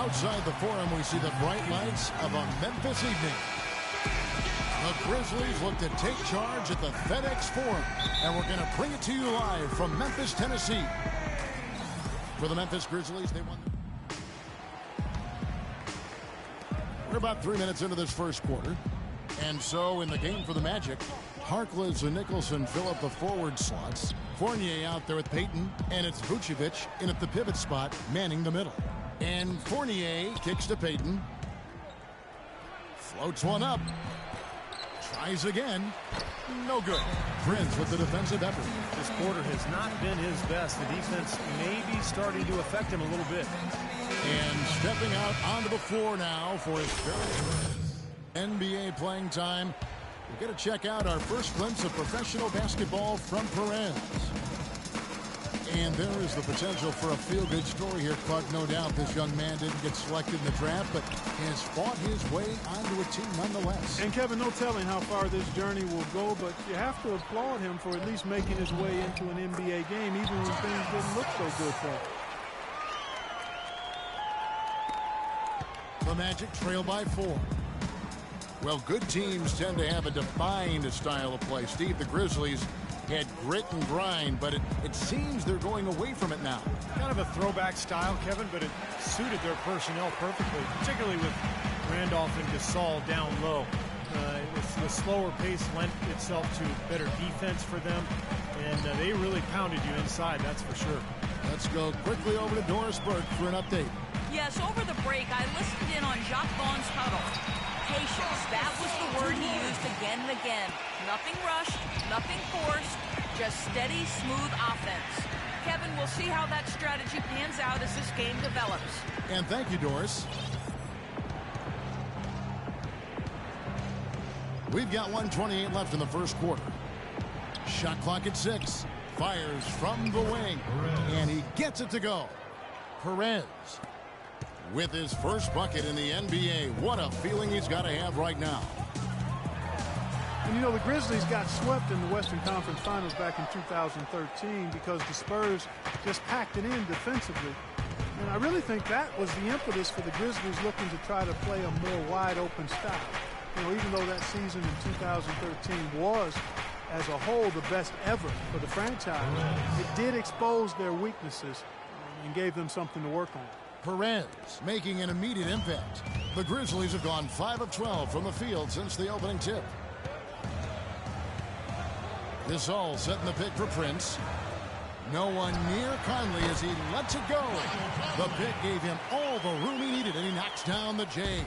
outside the Forum, we see the bright lights of a Memphis evening. The Grizzlies look to take charge at the FedEx Forum, and we're going to bring it to you live from Memphis, Tennessee. For the Memphis Grizzlies, they won. We're about 3 minutes into this first quarter. And so in the game for the Magic, Harkless and Nicholson fill up the forward slots. Fournier out there with Payton, and it's Vucevic in at the pivot spot, manning the middle. And Fournier kicks to Payton. Floats one up. Tries again. No good. Prince with the defensive effort. This quarter has not been his best. The defense may be starting to affect him a little bit. And stepping out onto the floor now for his very first NBA playing time. We're going to check out our first glimpse of professional basketball from Perez. And there is the potential for a feel-good story here, Clark. No doubt this young man didn't get selected in the draft, but has fought his way onto a team nonetheless. And, Kevin, no telling how far this journey will go, but you have to applaud him for at least making his way into an NBA game, even when things didn't look so good for him. The Magic trail by 4. Well, good teams tend to have a defined style of play. Steve, the Grizzlies had grit and grind, but it seems they're going away from it now. Kind of a throwback style, Kevin, but it suited their personnel perfectly, particularly with Randolph and Gasol down low. The slower pace lent itself to better defense for them, and they really pounded you inside, that's for sure. Let's go quickly over to Doris Burke for an update. Yes, over the break, I listened in on Jacques Vaughn's huddle. Patience, that was the word he used again and again. Nothing rushed, nothing forced, just steady, smooth offense. Kevin, we'll see how that strategy pans out as this game develops. And thank you, Doris. We've got 1:28 left in the first quarter. Shot clock at 6. Fires from the wing, and he gets it to go. Perez with his first bucket in the NBA. What a feeling he's got to have right now. And, you know, the Grizzlies got swept in the Western Conference Finals back in 2013 because the Spurs just packed it in defensively. And I really think that was the impetus for the Grizzlies looking to try to play a more wide-open style. You know, even though that season in 2013 was, as a whole, the best ever for the franchise, it did expose their weaknesses and gave them something to work on. Perez making an immediate impact. The Grizzlies have gone 5 of 12 from the field since the opening tip. This all setting the pick for Prince. No one near Conley as he lets it go. The pick gave him all the room he needed, and he knocks down the J.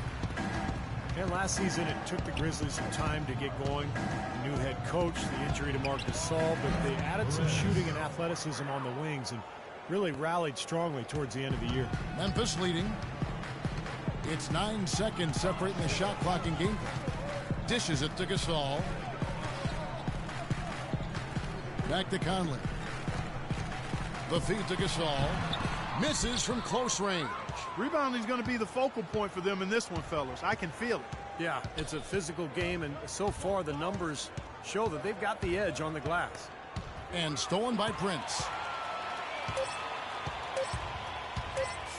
And last season, it took the Grizzlies some time to get going. The new head coach, the injury to Marc Gasol, but they added some shooting and athleticism on the wings and really rallied strongly towards the end of the year. Memphis leading. It's 9 seconds separating the shot clock and game clock. Dishes it to Gasol. Back to Conley. The feed to Gasol. Misses from close range. Rebounding is going to be the focal point for them in this one, fellas. I can feel it. Yeah, it's a physical game, and so far the numbers show that they've got the edge on the glass. And stolen by Prince.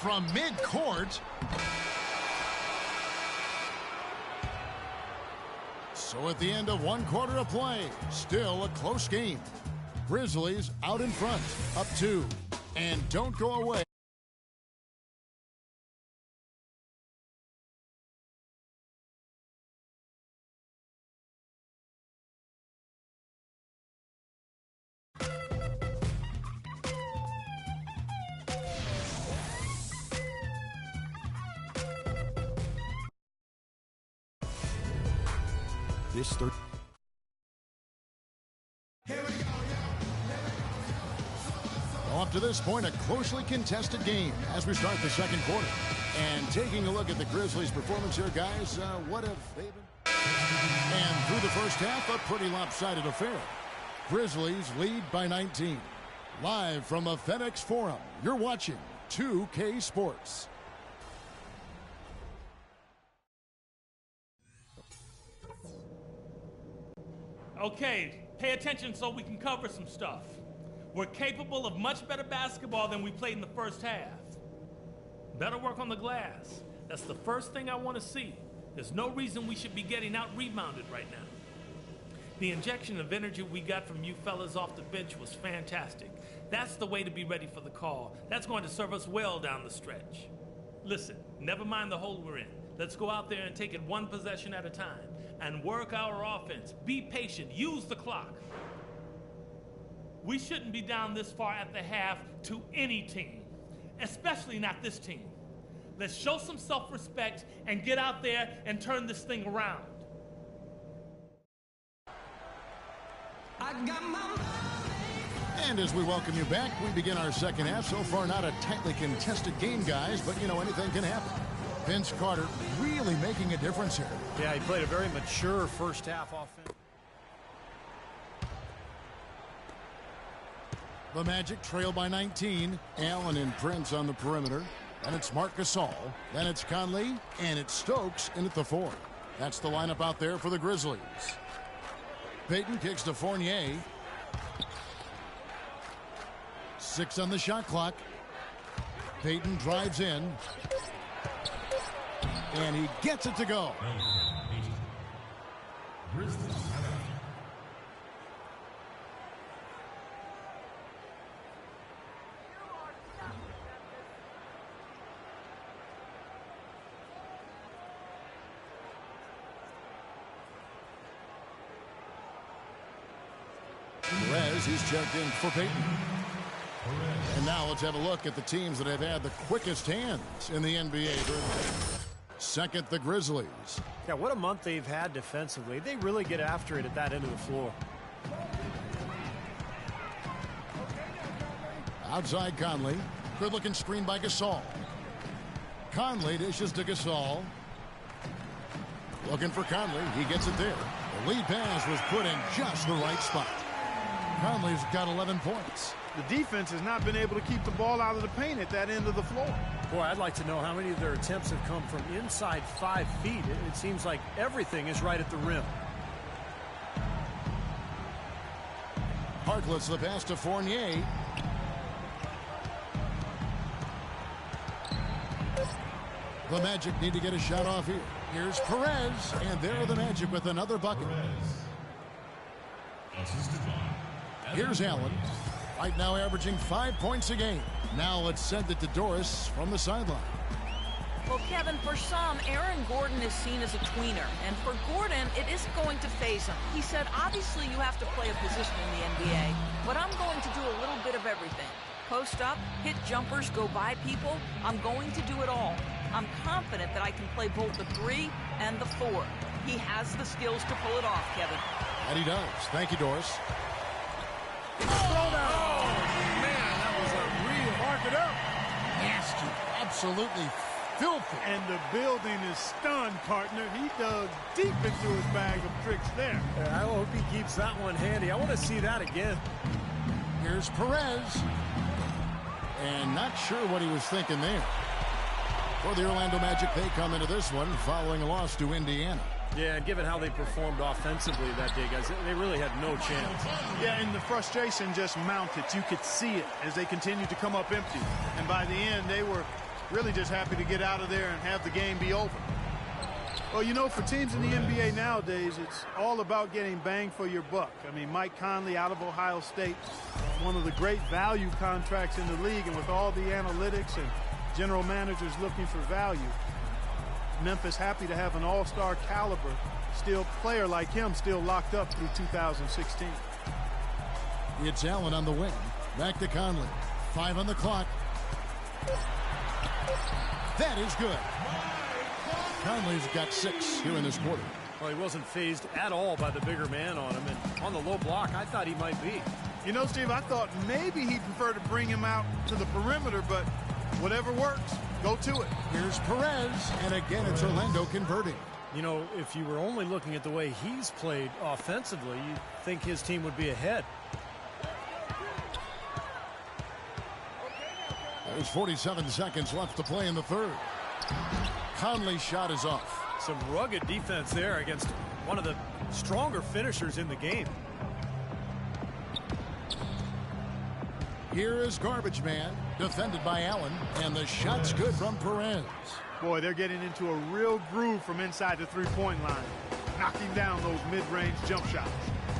From midcourt. So at the end of one quarter of play, still a close game. Grizzlies out in front, up 2. And don't go away. This third. Well, up to this point, a closely contested game as we start the second quarter. And taking a look at the Grizzlies' performance here, guys, what have they been? And through the first half, a pretty lopsided affair. Grizzlies lead by 19. Live from the FedEx Forum, you're watching 2K Sports. Okay, pay attention so we can cover some stuff. We're capable of much better basketball than we played in the first half. Better work on the glass. That's the first thing I want to see. There's no reason we should be getting out-rebounded right now. The injection of energy we got from you fellas off the bench was fantastic. That's the way to be ready for the call. That's going to serve us well down the stretch. Listen, never mind the hole we're in. Let's go out there and take it one possession at a time and work our offense. Be patient. Use the clock. We shouldn't be down this far at the half to any team, especially not this team. Let's show some self-respect and get out there and turn this thing around. And as we welcome you back, we begin our second half. So far, not a tightly contested game, guys, but, you know, anything can happen. Vince Carter really making a difference here. Yeah, he played a very mature first half offense. The Magic trail by 19. Allen and Prince on the perimeter. Then it's Marc Gasol. Then it's Conley. And it's Stokes in at the 4. That's the lineup out there for the Grizzlies. Payton kicks to Fournier. 6 on the shot clock. Payton drives in. And he gets it to go. Perez, he's checked in for Payton. And now let's have a look at the teams that have had the quickest hands in the NBA. Second, the Grizzlies. Yeah, what a month they've had defensively. They really get after it at that end of the floor. Outside Conley. Good looking screen by Gasol. Conley dishes to Gasol. Looking for Conley. He gets it there. The lead pass was put in just the right spot. Conley's got 11 points. The defense has not been able to keep the ball out of the paint at that end of the floor. Boy, I'd like to know how many of their attempts have come from inside 5 feet. It seems like everything is right at the rim. Harkless the pass to Fournier. The Magic need to get a shot off here. Here's Perez, and there are the Magic with another bucket. Here's Allen. Right now averaging 5 points a game. Now let's send it to Doris from the sideline. Well, Kevin, for some, Aaron Gordon is seen as a tweener. And for Gordon, it isn't going to faze him. He said, obviously, you have to play a position in the NBA, but I'm going to do a little bit of everything. Post up, hit jumpers, go by people. I'm going to do it all. I'm confident that I can play both the 3 and the 4. He has the skills to pull it off, Kevin. And he does. Thank you, Doris. Mark it up. Nasty. Absolutely filthy. And the building is stunned, partner. He dug deep into his bag of tricks there. I hope he keeps that one handy. I want to see that again. Here's Perez. And not sure what he was thinking there. For the Orlando Magic, they come into this one following a loss to Indiana. Yeah, and given how they performed offensively that day, guys, they really had no chance. Yeah, and the frustration just mounted. You could see it as they continued to come up empty. And by the end, they were really just happy to get out of there and have the game be over. Well, you know, for teams in the NBA nowadays, it's all about getting bang for your buck. I mean, Mike Conley out of Ohio State, one of the great value contracts in the league, and with all the analytics and general managers looking for value, Memphis happy to have an all-star caliber player like him still locked up through 2016. It's Allen on the wing. Back to Conley. 5 on the clock. That is good. Conley's got 6 here in this quarter. Well, he wasn't fazed at all by the bigger man on him, and on the low block, I thought he might be. You know, Steve, I thought maybe he'd prefer to bring him out to the perimeter, but whatever works, go to it. Here's Perez, and again it's Orlando converting. You know, if you were only looking at the way he's played offensively, you'd think his team would be ahead. There's 47 seconds left to play in the third. Conley's shot is off. Some rugged defense there against one of the stronger finishers in the game. Here is Garbage Man, defended by Allen, and the shot's good from Perez. Boy, they're getting into a real groove from inside the three-point line, knocking down those mid-range jump shots.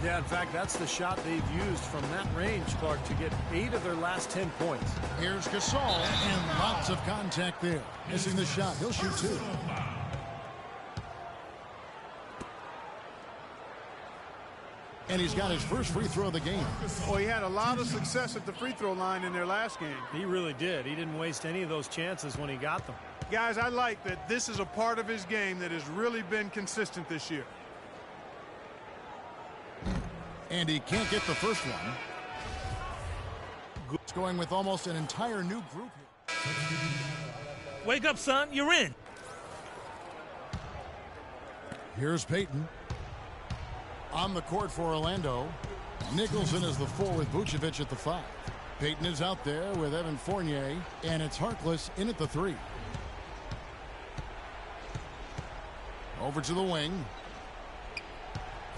Yeah, in fact, that's the shot they've used from that range, Clark, to get 8 of their last 10 points. Here's Gasol, and lots of contact there. Missing the shot. He'll shoot 2. And he's got his first free throw of the game. Well, he had a lot of success at the free throw line in their last game. He really did. He didn't waste any of those chances when he got them. Guys, I like that this is a part of his game that has really been consistent this year. And he can't get the first one. It's going with almost an entire new group here. Wake up, son. You're in. Here's Payton. On the court for Orlando. Nicholson is the 4 with Vucevic at the 5. Payton is out there with Evan Fournier, and it's Harkless in at the 3. Over to the wing.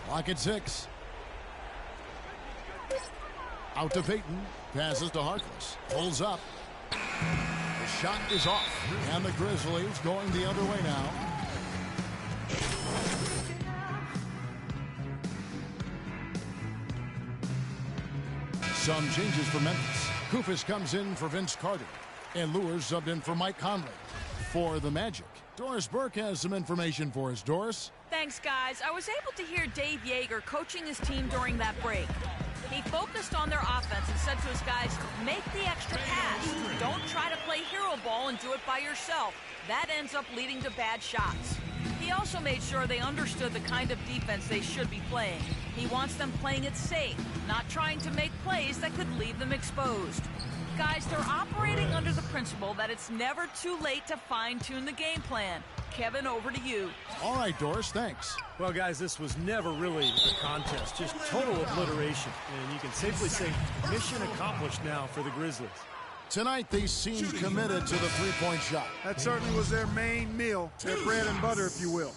Clock at 6. Out to Payton. Passes to Harkless. Pulls up. The shot is off. And the Grizzlies going the other way now. Some changes for Memphis. Koufos comes in for Vince Carter. And Lewis subbed in for Mike Conley. For the Magic, Doris Burke has some information for us. Doris? Thanks, guys. I was able to hear Dave Yeager coaching his team during that break. He focused on their offense and said to his guys, make the extra pass. Don't try to play hero ball and do it by yourself. That ends up leading to bad shots. He also made sure they understood the kind of defense they should be playing. He wants them playing it safe, not trying to make plays that could leave them exposed. Guys, they're operating under the principle that it's never too late to fine-tune the game plan. Kevin, over to you. All right, Doris, thanks. Well, guys, this was never really a contest, just total obliteration. And you can safely say mission accomplished now for the Grizzlies. Tonight, they seemed committed to the three-point shot. That certainly was their main meal, their bread and butter, if you will.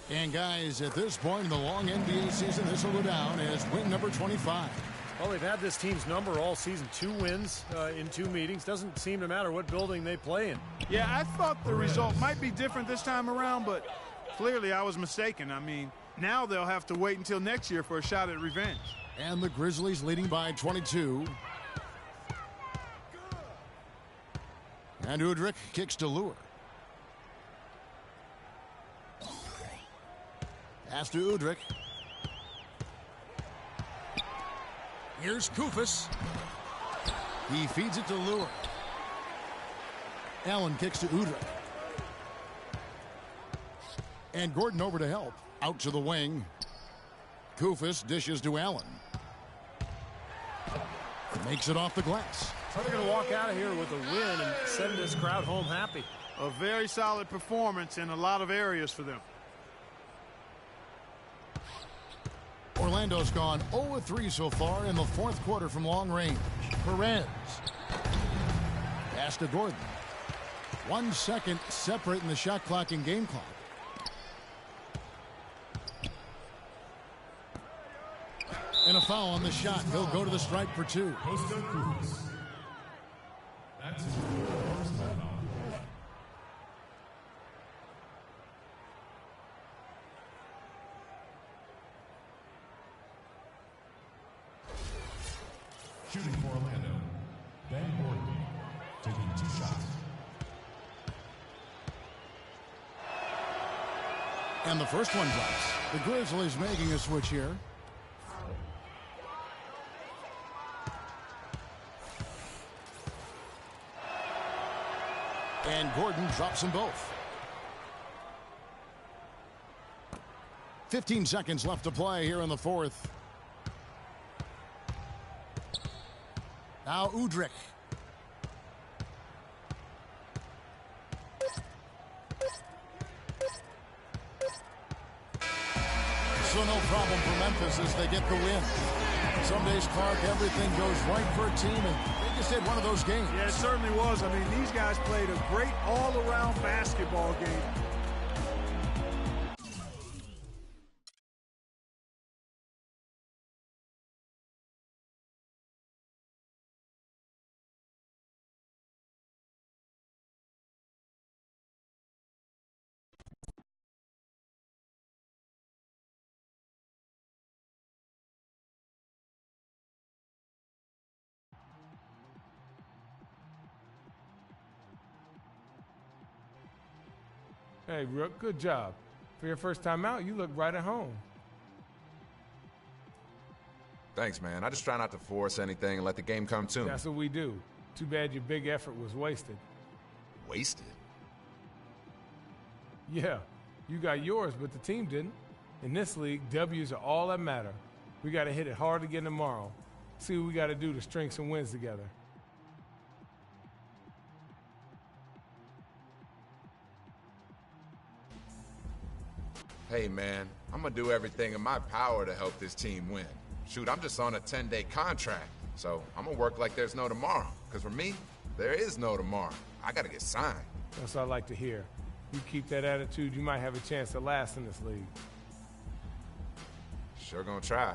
And, guys, at this point in the long NBA season, this will go down as win number 25. Well, they've had this team's number all season. 2 wins in 2 meetings. Doesn't seem to matter what building they play in. Yeah, I thought the result might be different this time around, but clearly I was mistaken. I mean, now they'll have to wait until next year for a shot at revenge. And the Grizzlies leading by 22. And Udrih kicks to Lure. Pass to Udrih. Here's Koufos. He feeds it to Lure. Allen kicks to Udrih. And Gordon over to help. Out to the wing. Koufos dishes to Allen. Makes it off the glass. They're going to walk out of here with a win and send this crowd home happy. A very solid performance in a lot of areas for them. Orlando's gone 0-3 so far in the 4th quarter from long range. Perez. Pass to Gordon. 1 second separating the shot clock and game clock. And a foul on the shot. He'll go to the stripe for 2. That's his first foul. Shooting for Orlando, Ben Gordon, taking 2 shots. And the first one drops. The Grizzlies making a switch here. And Gordon drops them both. 15 seconds left to play here in the 4th. Now Udrih. So no problem for Memphis as they get the win. Some days, Clark, everything goes right for a team, and they just had one of those games. Yeah, it certainly was. I mean, these guys played a great all-around basketball game. Hey, Rook, good job. For your first time out, you look right at home. Thanks, man. I just try not to force anything and let the game come to me. That's what we do. Too bad your big effort was wasted. Wasted? Yeah, you got yours, but the team didn't. In this league, W's are all that matter. We got to hit it hard again tomorrow. See what we got to do to string some wins together. Hey, man, I'm going to do everything in my power to help this team win. Shoot, I'm just on a 10-day contract, so I'm going to work like there's no tomorrow. Because for me, there is no tomorrow. I got to get signed. That's what I like to hear. You keep that attitude, you might have a chance to last in this league. Sure gonna try.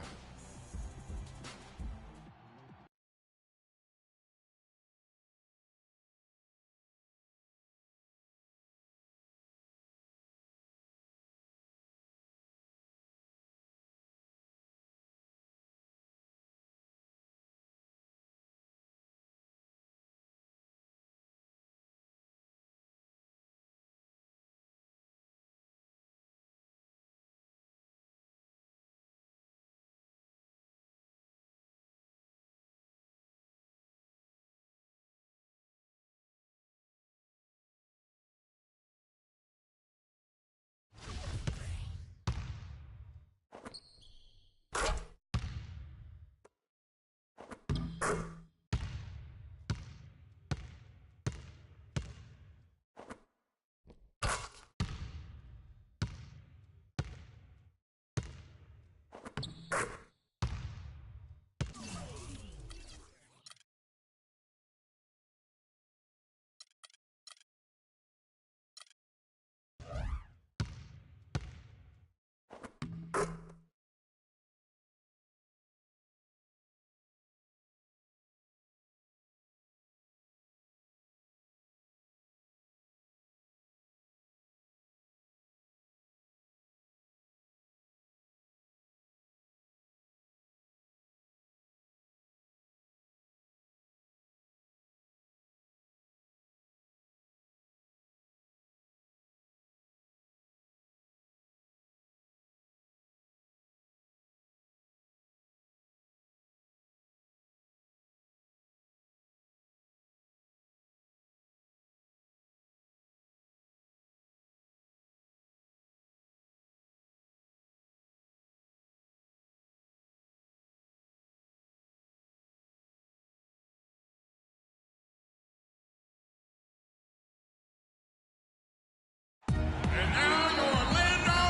And now your Orlando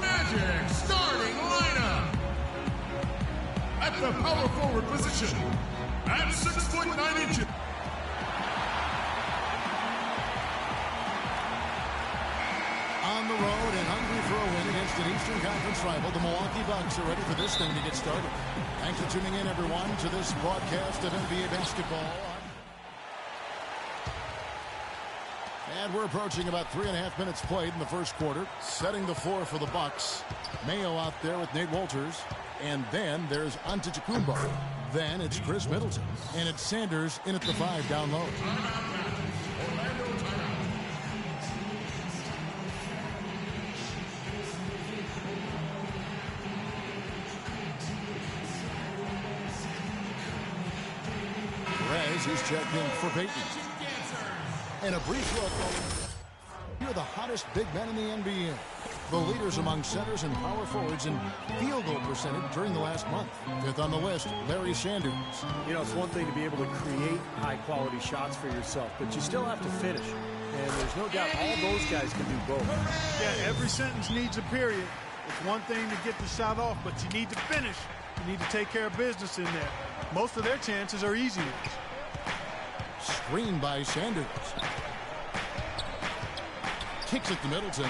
Magic starting lineup. At the power forward position, at 6'9". On the road and hungry for a win against an Eastern Conference rival, the Milwaukee Bucks are ready for this thing to get started. Thanks for tuning in, everyone, to this broadcast of NBA basketball. And we're approaching about 3.5 minutes played in the first quarter. Setting the floor for the Bucks. Mayo out there with Nate Wolters. And then there's Antetokounmpo. Then it's Chris Middleton. And it's Sanders in at the 5 down low. Perez, who's checked in for Peyton. And a brief look. You're the hottest big men in the NBA. The leaders among centers and power forwards in field goal percentage during the last month. Fifth on the list, Larry Sanders. You know, it's one thing to be able to create high-quality shots for yourself, but you still have to finish. And there's no doubt all those guys can do both. Yeah, every sentence needs a period. It's one thing to get the shot off, but you need to finish. You need to take care of business in there. Most of their chances are easy. Screened by Sanders. Kicks it to Middleton.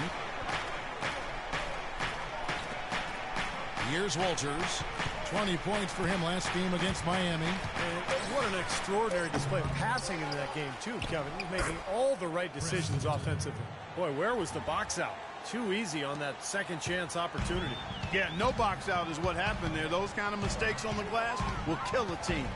Here's Wolters. 20 points for him last game against Miami. And what an extraordinary display of passing in that game, too, Kevin. He's making all the right decisions offensively. Boy, where was the box out? Too easy on that second chance opportunity. Yeah, no box out is what happened there. Those kind of mistakes on the glass will kill a team.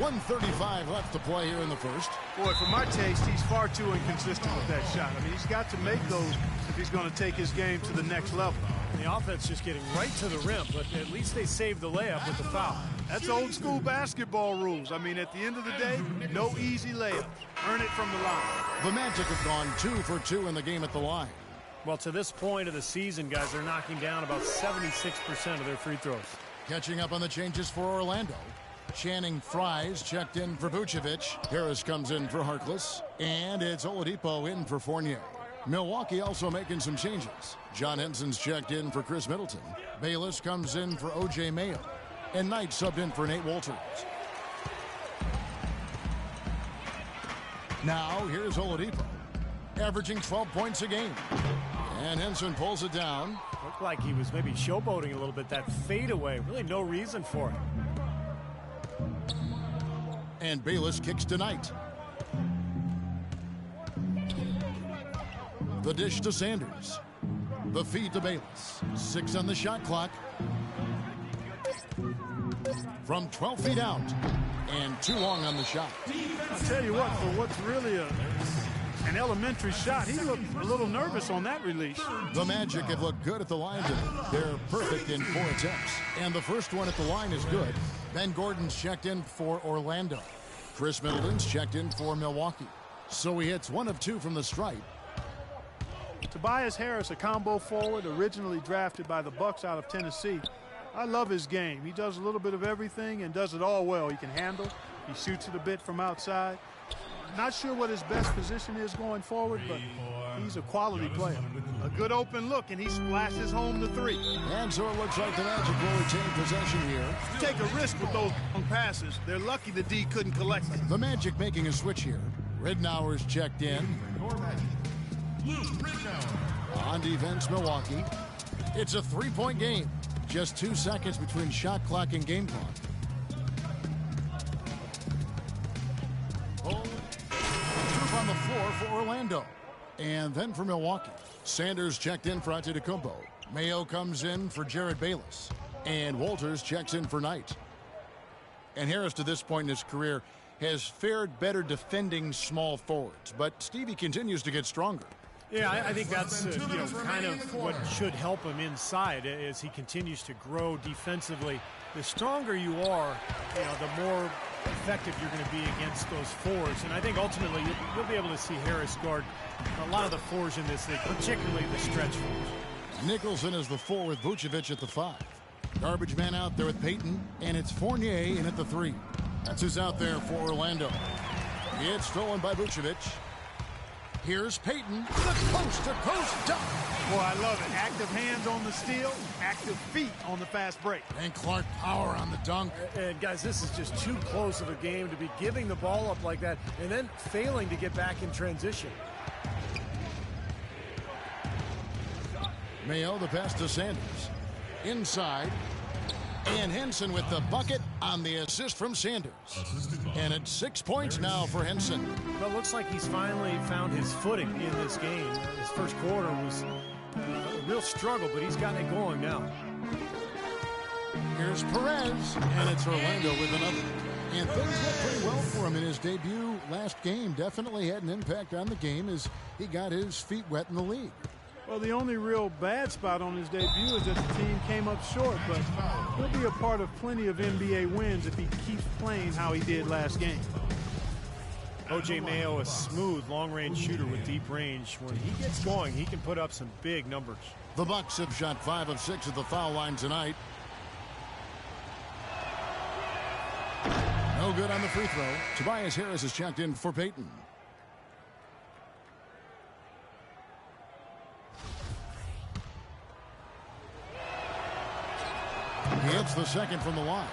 1:35 left to play here in the first. Boy, for my taste, he's far too inconsistent with that shot. I mean, he's got to make those if he's going to take his game to the next level. The offense just getting right to the rim, but at least they saved the layup with the foul. That's old school basketball rules. I mean, at the end of the day, no easy layup. Earn it from the line. The Magic have gone 2 for 2 in the game at the line. Well, to this point of the season, guys, they're knocking down about 76% of their free throws. Catching up on the changes for Orlando. Channing Frye's checked in for Vucevic. Harris comes in for Harkless. And it's Oladipo in for Fournier. Milwaukee also making some changes. John Henson's checked in for Chris Middleton. Bayless comes in for O.J. Mayo. And Knight subbed in for Nate Walters. Now, here's Oladipo, averaging 12 points a game. And Henson pulls it down. Looked like he was maybe showboating a little bit. That fadeaway, really no reason for it. And Bayless kicks to Knight. The dish to Sanders. The feed to Bayless. 6 on the shot clock. From 12 feet out. And too long on the shot. I'll tell you what, for what's really an elementary shot, he looked a little nervous on that release. The Magic have looked good at the line today. They're perfect in 4 attempts. And the first one at the line is good. Ben Gordon's checked in for Orlando. Chris Middleton's checked in for Milwaukee. So he hits 1 of 2 from the stripe. Tobias Harris, a combo forward, originally drafted by the Bucks out of Tennessee. I love his game. He does a little bit of everything and does it all well. He can handle. He shoots it a bit from outside. Not sure what his best position is going forward, but he's a quality player. A good open look, and he splashes home the 3. And so it looks like the Magic will retain possession here. Take a risk with those long passes. They're lucky the D couldn't collect them. The Magic making a switch here. Ridnour's checked in. On defense, Milwaukee. It's a 3-point game. Just 2 seconds between shot clock and game clock. Troop on the floor for Orlando. And then for Milwaukee. Sanders checked in for Antetokounmpo. Mayo comes in for Jared Bayless. And Walters checks in for Knight. And Harris, to this point in his career, has fared better defending small forwards. But Stevie continues to get stronger. Yeah, I think that's kind of what should help him inside as he continues to grow defensively. The stronger you are, the more effective you're going to be against those fours. And I think ultimately you'll be able to see Harris guard a lot of the fours in this league, particularly the stretch fours. Nicholson is the 4 with Vucevic at the 5. Garbage man out there with Payton, and it's Fournier in at the 3. That's who's out there for Orlando. It's stolen by Vucevic. Here's Payton, the coast-to-coast dunk. Boy, I love it. Active hands on the steal, active feet on the fast break. And Clark power on the dunk. And guys, this is just too close of a game to be giving the ball up like that and then failing to get back in transition. Mayo, the pass to Sanders. Inside. And Henson with the bucket on the assist from Sanders. And it's 6 points now for Henson. Well, it looks like he's finally found his footing in this game. His first quarter was a real struggle, but he's got it going now. Here's Perez, and it's Orlando with another. And things went pretty well for him in his debut last game. Definitely had an impact on the game as he got his feet wet in the league. Well, the only real bad spot on his debut is that the team came up short, but he'll be a part of plenty of NBA wins if he keeps playing how he did last game. O.J. Mayo, a smooth long-range shooter with deep range. When he gets going, he can put up some big numbers. The Bucks have shot 5 of 6 at the foul line tonight. No good on the free throw. Tobias Harris is checked in for Payton. He hits the second from the line.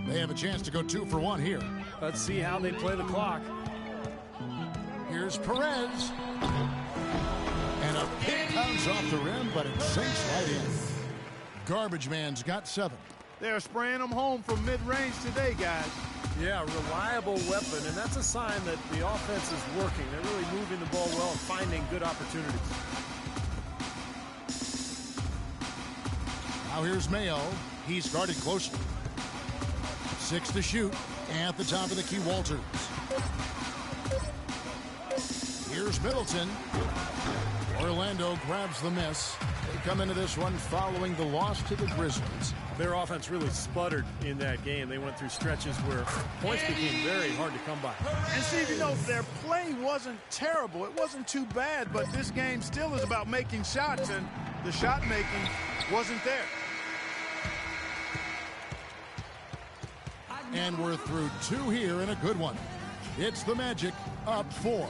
They have a chance to go 2 for 1 here. Let's see how they play the clock. Here's Perez. And a pick bounce off the rim, but it sinks right in. Garbage man's got 7. They're spraying them home from mid-range today, guys. Yeah, reliable weapon, and that's a sign that the offense is working. They're really moving the ball well and finding good opportunities. Now here's Mayo. He's guarded closely. 6 to shoot at the top of the key, Walters. Here's Middleton. Orlando grabs the miss. They come into this one following the loss to the Grizzlies. Their offense really sputtered in that game. They went through stretches where points became very hard to come by. And Steve, you know, their play wasn't terrible. It wasn't too bad, but this game still is about making shots, and the shot making wasn't there. And we're through 2 here and a good one. It's the Magic up 4.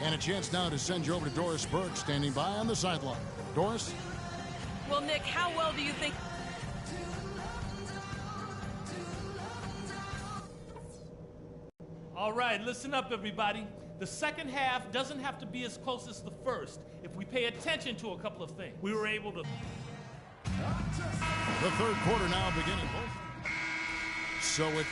And a chance now to send you over to Doris Burke, standing by on the sideline. Doris? Well, Nick, how well do you think... All right, listen up, everybody. The second half doesn't have to be as close as the first if we pay attention to a couple of things. We were able to... The third quarter now beginning. So it